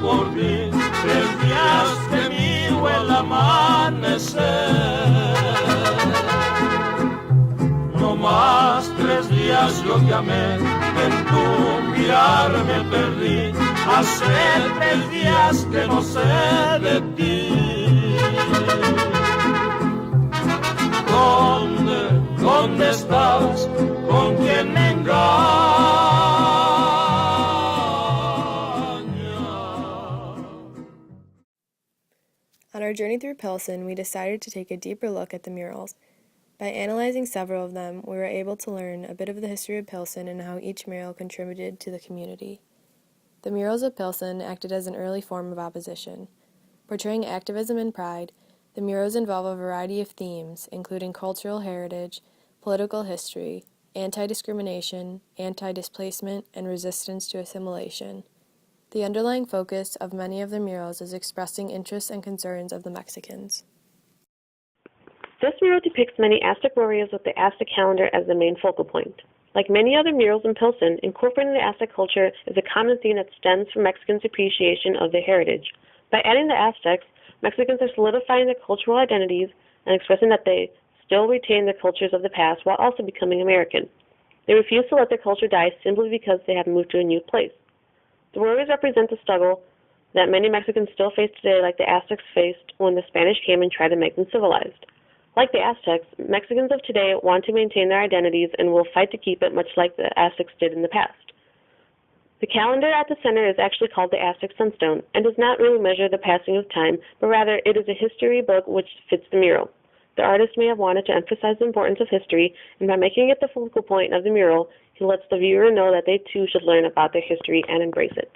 por ti, 3 días que miro el amanecer. No más 3 días yo te amé, en tu mirar me perdí, hace 3 días que no sé de ti. ¿Dónde estás? ¿Con quién me engañas? On our journey through Pilsen, we decided to take a deeper look at the murals. By analyzing several of them, we were able to learn a bit of the history of Pilsen and how each mural contributed to the community. The murals of Pilsen acted as an early form of opposition. Portraying activism and pride, the murals involve a variety of themes, including cultural heritage, political history, anti-discrimination, anti-displacement, and resistance to assimilation. The underlying focus of many of the murals is expressing interests and concerns of the Mexicans. This mural depicts many Aztec warriors with the Aztec calendar as the main focal point. Like many other murals in Pilsen, incorporating the Aztec culture is a common theme that stems from Mexicans' appreciation of their heritage. By adding the Aztecs, Mexicans are solidifying their cultural identities and expressing that they still retain the cultures of the past while also becoming American. They refuse to let their culture die simply because they have moved to a new place. The warriors represent the struggle that many Mexicans still face today, like the Aztecs faced when the Spanish came and tried to make them civilized. Like the Aztecs, Mexicans of today want to maintain their identities and will fight to keep it, much like the Aztecs did in the past. The calendar at the center is actually called the Aztec Sunstone and does not really measure the passing of time, but rather it is a history book which fits the mural. The artist may have wanted to emphasize the importance of history, and by making it the focal point of the mural, he lets the viewer know that they too should learn about their history and embrace it.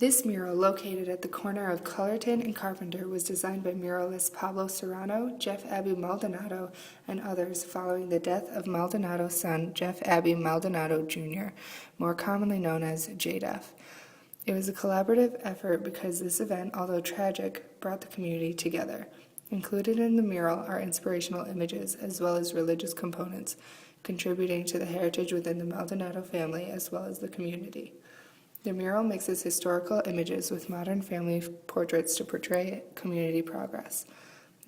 This mural, located at the corner of Cullerton and Carpenter, was designed by muralists Pablo Serrano, Jeff Abbey Maldonado, and others following the death of Maldonado's son, Jeff Abbey Maldonado Jr., more commonly known as JDEF. It was a collaborative effort because this event, although tragic, brought the community together. Included in the mural are inspirational images as well as religious components, contributing to the heritage within the Maldonado family as well as the community. The mural mixes historical images with modern family portraits to portray community progress.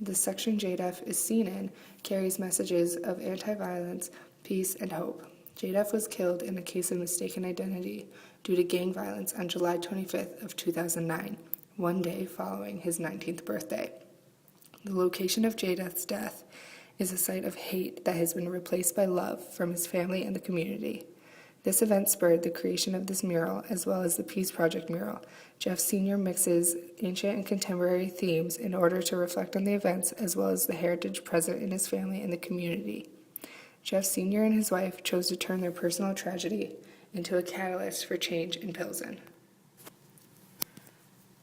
The section JDEF is seen in carries messages of anti-violence, peace, and hope. JDEF was killed in a case of mistaken identity due to gang violence on July 25th of 2009, one day following his 19th birthday. The location of JDEF's death is a site of hate that has been replaced by love from his family and the community. This event spurred the creation of this mural as well as the Peace Project mural. Jeff Sr. mixes ancient and contemporary themes in order to reflect on the events as well as the heritage present in his family and the community. Jeff Sr. and his wife chose to turn their personal tragedy into a catalyst for change in Pilsen.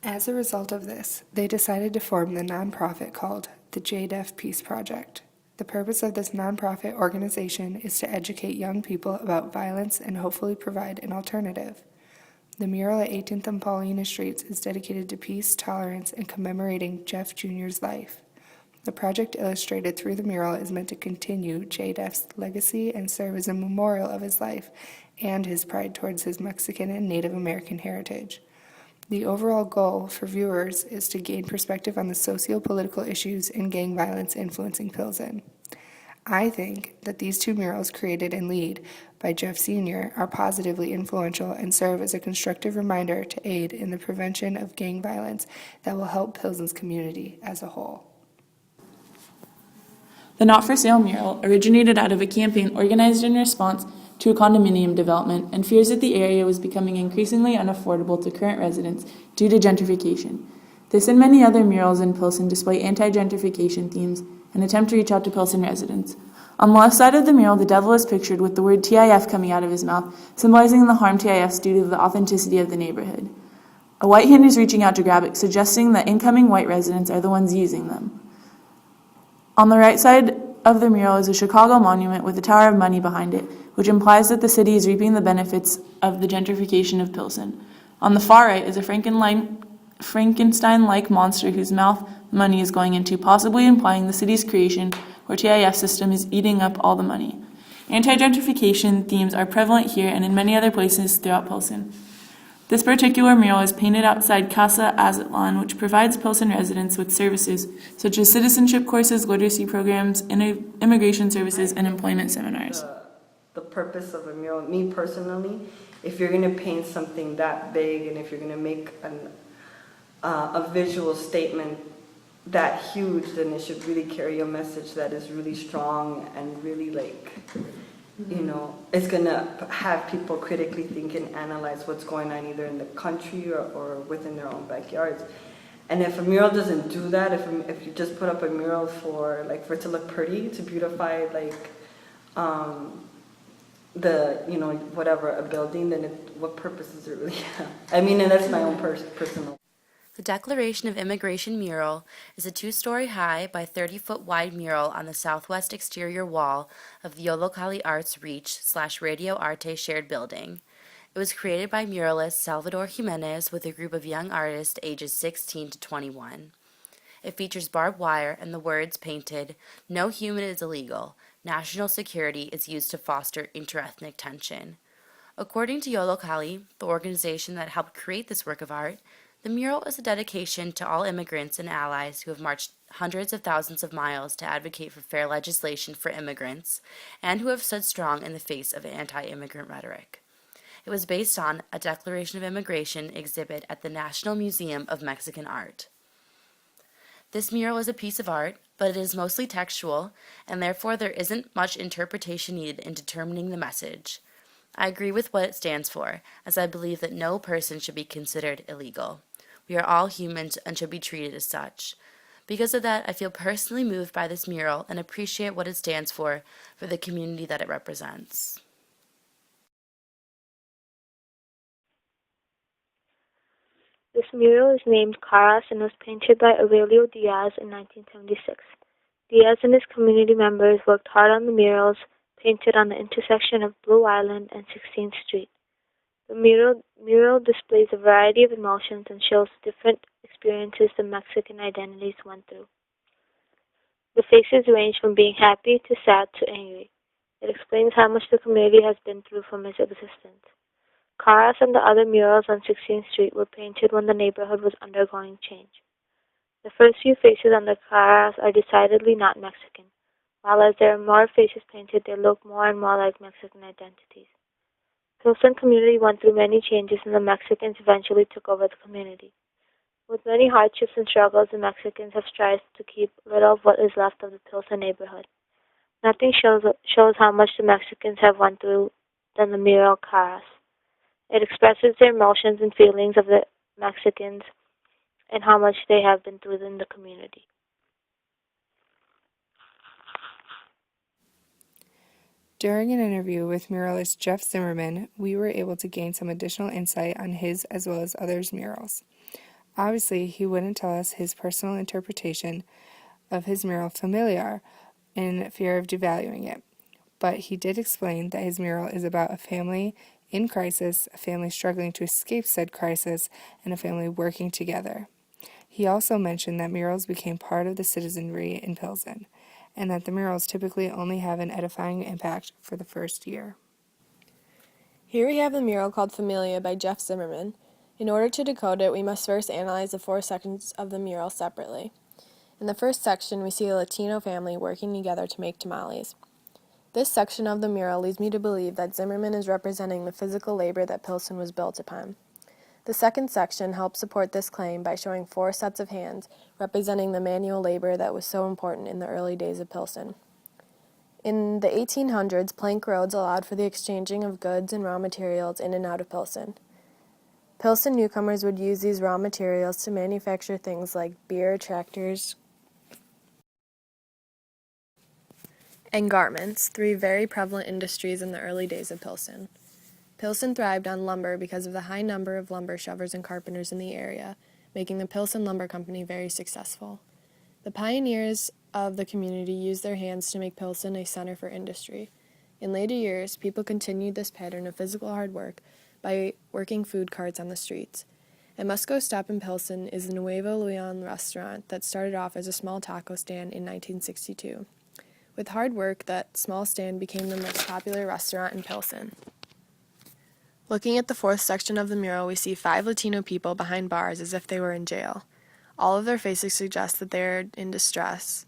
As a result of this, they decided to form the nonprofit called the JDEF Peace Project. The purpose of this nonprofit organization is to educate young people about violence and hopefully provide an alternative. The mural at 18th and Paulina Streets is dedicated to peace, tolerance, and commemorating Jeff Jr.'s life. The project illustrated through the mural is meant to continue JDEF's legacy and serve as a memorial of his life and his pride towards his Mexican and Native American heritage. The overall goal for viewers is to gain perspective on the socio-political issues and gang violence influencing Pilsen. I think that these two murals created and lead by Jeff Sr. are positively influential and serve as a constructive reminder to aid in the prevention of gang violence that will help Pilsen's community as a whole. The Not For Sale mural originated out of a campaign organized in response to a condominium development and fears that the area was becoming increasingly unaffordable to current residents due to gentrification. This and many other murals in Pilsen display anti-gentrification themes and attempt to reach out to Pilsen residents. On the left side of the mural, the devil is pictured with the word TIF coming out of his mouth, symbolizing the harm TIFs do to the authenticity of the neighborhood. A white hand is reaching out to grab it, suggesting that incoming white residents are the ones using them. On the right side of the mural is a Chicago monument with a Tower of Money behind it, which implies that the city is reaping the benefits of the gentrification of Pilsen. On the far right is a Frankenstein-like monster whose mouth money is going into, possibly implying the city's creation, where TIF system is eating up all the money. Anti-gentrification themes are prevalent here and in many other places throughout Pilsen. This particular mural is painted outside Casa Azatlan, which provides Pilsen residents with services such as citizenship courses, literacy programs, immigration services, and employment seminars. The purpose of a mural, me personally, if you're going to paint something that big and if you're going to make a visual statement that huge, then it should really carry a message that is really strong and really it's going to have people critically think and analyze what's going on either in the country or within their own backyards. And if a mural doesn't do that, if you just put up a mural for it to look pretty, to beautify a building, then what purpose does it really have? I mean, and that's my own personal. The Declaration of Immigration mural is a 2-story high by 30-foot wide mural on the southwest exterior wall of the Yollocalli Arts Reach/Radio Arte shared building. It was created by muralist Salvador Jimenez with a group of young artists ages 16 to 21. It features barbed wire and the words painted, "No human is illegal. National security is used to foster interethnic tension." According to Yollocalli, the organization that helped create this work of art, the mural is a dedication to all immigrants and allies who have marched hundreds of thousands of miles to advocate for fair legislation for immigrants and who have stood strong in the face of anti-immigrant rhetoric. It was based on a Declaration of Immigration exhibit at the National Museum of Mexican Art. This mural is a piece of art, but it is mostly textual, and therefore there isn't much interpretation needed in determining the message. I agree with what it stands for, as I believe that no person should be considered illegal. We are all humans and should be treated as such. Because of that, I feel personally moved by this mural and appreciate what it stands for the community that it represents. This mural is named Caras and was painted by Aurelio Diaz in 1976. Diaz and his community members worked hard on the murals painted on the intersection of Blue Island and 16th Street. The mural displays a variety of emotions and shows different experiences the Mexican identities went through. The faces range from being happy to sad to angry. It explains how much the community has been through from its existence. Caras and the other murals on 16th Street were painted when the neighborhood was undergoing change. The first few faces on the Caras are decidedly not Mexican, while as there are more faces painted, they look more and more like Mexican identities. Pilsen community went through many changes and the Mexicans eventually took over the community. With many hardships and struggles, the Mexicans have strived to keep little of what is left of the Pilsen neighborhood. Nothing shows how much the Mexicans have went through than the mural Caras. It expresses the emotions and feelings of the Mexicans and how much they have been through in the community. During an interview with muralist Jeff Zimmerman, we were able to gain some additional insight on his as well as others' murals. Obviously, he wouldn't tell us his personal interpretation of his mural Familiar in fear of devaluing it, but he did explain that his mural is about a family in crisis, a family struggling to escape said crisis, and a family working together. He also mentioned that murals became part of the citizenry in Pilsen, and that the murals typically only have an edifying impact for the first year. Here we have the mural called Familia by Jeff Zimmerman. In order to decode it, we must first analyze the 4 sections of the mural separately. In the first section, we see a Latino family working together to make tamales. This section of the mural leads me to believe that Zimmerman is representing the physical labor that Pilsen was built upon. The second section helps support this claim by showing 4 sets of hands representing the manual labor that was so important in the early days of Pilsen. In the 1800s, plank roads allowed for the exchanging of goods and raw materials in and out of Pilsen. Pilsen newcomers would use these raw materials to manufacture things like beer, tractors, and garments, 3 very prevalent industries in the early days of Pilsen. Pilsen thrived on lumber because of the high number of lumber shovers and carpenters in the area, making the Pilsen Lumber Company very successful. The pioneers of the community used their hands to make Pilsen a center for industry. In later years, people continued this pattern of physical hard work by working food carts on the streets. A must-go stop in Pilsen is the Nuevo Leon restaurant that started off as a small taco stand in 1962. With hard work, that small stand became the most popular restaurant in Pilsen. Looking at the fourth section of the mural, we see 5 Latino people behind bars as if they were in jail. All of their faces suggest that they are in distress.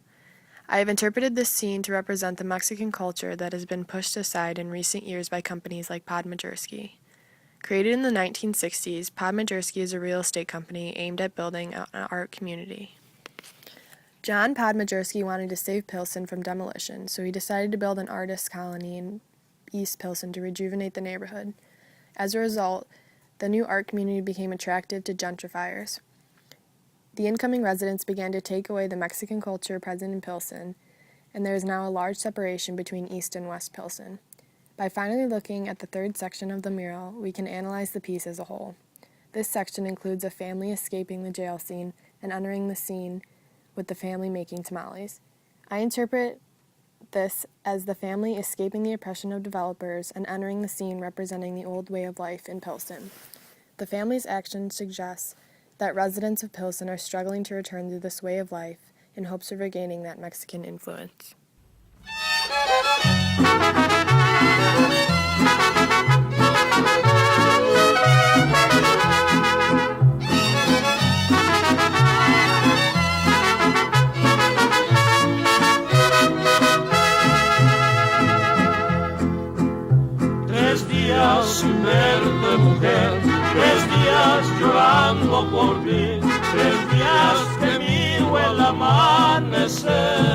I have interpreted this scene to represent the Mexican culture that has been pushed aside in recent years by companies like Podmajersky. Created in the 1960s, Podmajersky is a real estate company aimed at building an art community. John Podmajersky wanted to save Pilsen from demolition, so he decided to build an artist colony in East Pilsen to rejuvenate the neighborhood. As a result, the new art community became attractive to gentrifiers. The incoming residents began to take away the Mexican culture present in Pilsen, and there is now a large separation between East and West Pilsen. By finally looking at the third section of the mural, we can analyze the piece as a whole. This section includes a family escaping the jail scene and entering the scene with the family making tamales. I interpret this as the family escaping the oppression of developers and entering the scene representing the old way of life in Pilsen. The family's action suggests that residents of Pilsen are struggling to return to this way of life in hopes of regaining that Mexican influence. Sin verte, mujer, 3 días llorando por ti, 3 días que miro el amanecer.